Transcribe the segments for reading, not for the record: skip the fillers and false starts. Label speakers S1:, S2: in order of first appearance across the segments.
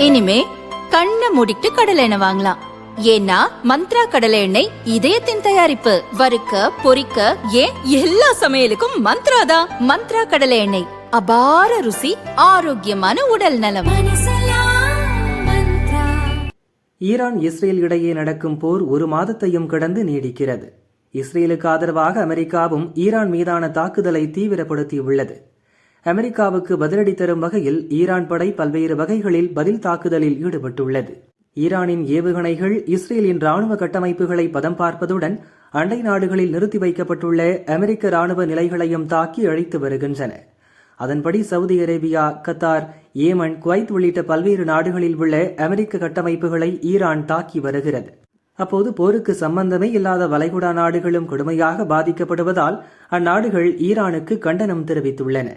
S1: இனிமே கண்ணை மூடிட்டு கடலை எண்ணெய் வாங்கலாம். ஏன்னா மந்த்ரா கடலை எண்ணெய் இதயத்தின் தயாரிப்பு. வறுக்க பொரிக்க ஏன் எல்லா சமையலுக்கும் மந்த்ரா தான். மந்த்ரா கடலை எண்ணெய், அபார ருசி, ஆரோக்கியமான உடல் நலம்.
S2: ஈரான் இஸ்ரேல் இடையே நடக்கும் போர் ஒரு மாதத்தையும் கடந்து நீடிக்கிறது. இஸ்ரேலுக்கு ஆதரவாக அமெரிக்காவும் ஈரான் மீதான தாக்குதலை தீவிரப்படுத்தியுள்ளது. அமெரிக்காவுக்கு பதிலடி தரும் வகையில் ஈரான் படை பல்வேறு வகைகளில் பதில் தாக்குதலில் ஈடுபட்டுள்ளது. ஈரானின் ஏவுகணைகள் இஸ்ரேலின் ராணுவ கட்டமைப்புகளை பதம் பார்ப்பதுடன் அண்டை நாடுகளில் நிறுத்தி வைக்கப்பட்டுள்ள அமெரிக்க ராணுவ நிலைகளையும் தாக்கி அழித்து வருகின்றன. அதன்படி Saudi Arabia, Qatar, Yemen, Kuwait உள்ளிட்ட பல்வேறு நாடுகளில் உள்ள அமெரிக்க கட்டமைப்புகளை ஈரான் தாக்கி வருகிறது. அப்போது போருக்கு சம்பந்தமே இல்லாத வளைகுடா நாடுகளும் கொடுமையாக பாதிக்கப்படுவதால் அந்நாடுகள் ஈரானுக்கு கண்டனம் தெரிவித்துள்ளன.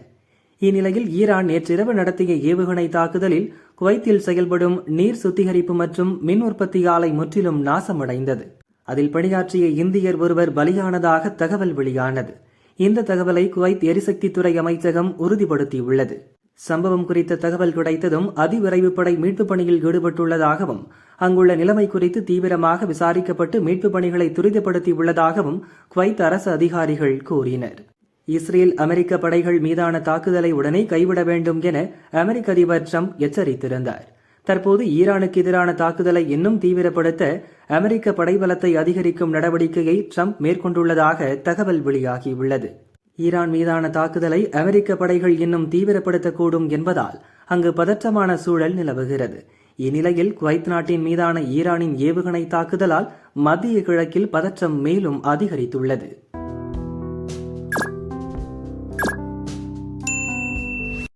S2: இந்நிலையில் ஈரான் நேற்றிரவு நடத்திய ஏவுகணை தாக்குதலில் குவைத்தில் செயல்படும் நீர் சுத்திகரிப்பு மற்றும் மின் உற்பத்தி ஆலை முற்றிலும் நாசமடைந்தது. அதில் பணியாற்றிய இந்தியர் ஒருவர் பலியானதாக தகவல் வெளியானது. இந்த தகவலை குவைத் எரிசக்தித்துறை அமைச்சகம் உறுதிப்படுத்தியுள்ளது. சம்பவம் குறித்த தகவல் கிடைத்ததும் அதிவிரைவு படை மீட்புப் பணியில் ஈடுபட்டுள்ளதாகவும் அங்குள்ள நிலைமை குறித்து தீவிரமாக விசாரிக்கப்பட்டு மீட்புப் பணிகளை துரிதப்படுத்தியுள்ளதாகவும் குவைத் அரசு அதிகாரிகள் கூறினர். இஸ்ரேல் அமெரிக்க படைகள் மீதான தாக்குதலை உடனே கைவிட வேண்டும் என அமெரிக்க அதிபர் ட்ரம்ப் எச்சரித்திருந்தார். தற்போது ஈரானுக்கு எதிரான தாக்குதலை இன்னும் தீவிரப்படுத்த அமெரிக்க படைபலத்தை அதிகரிக்கும் நடவடிக்கையை ட்ரம்ப் மேற்கொண்டுள்ளதாக தகவல் வெளியாகியுள்ளது. ஈரான் மீதான தாக்குதலை அமெரிக்க படைகள் இன்னும் தீவிரப்படுத்தக்கூடும் என்பதால் அங்கு பதற்றமான சூழல் நிலவுகிறது. இந்நிலையில் குவைத் நாட்டின் மீதான ஈரானின் ஏவுகணை தாக்குதலால் மத்திய கிழக்கில் பதற்றம் மேலும் அதிகரித்துள்ளது.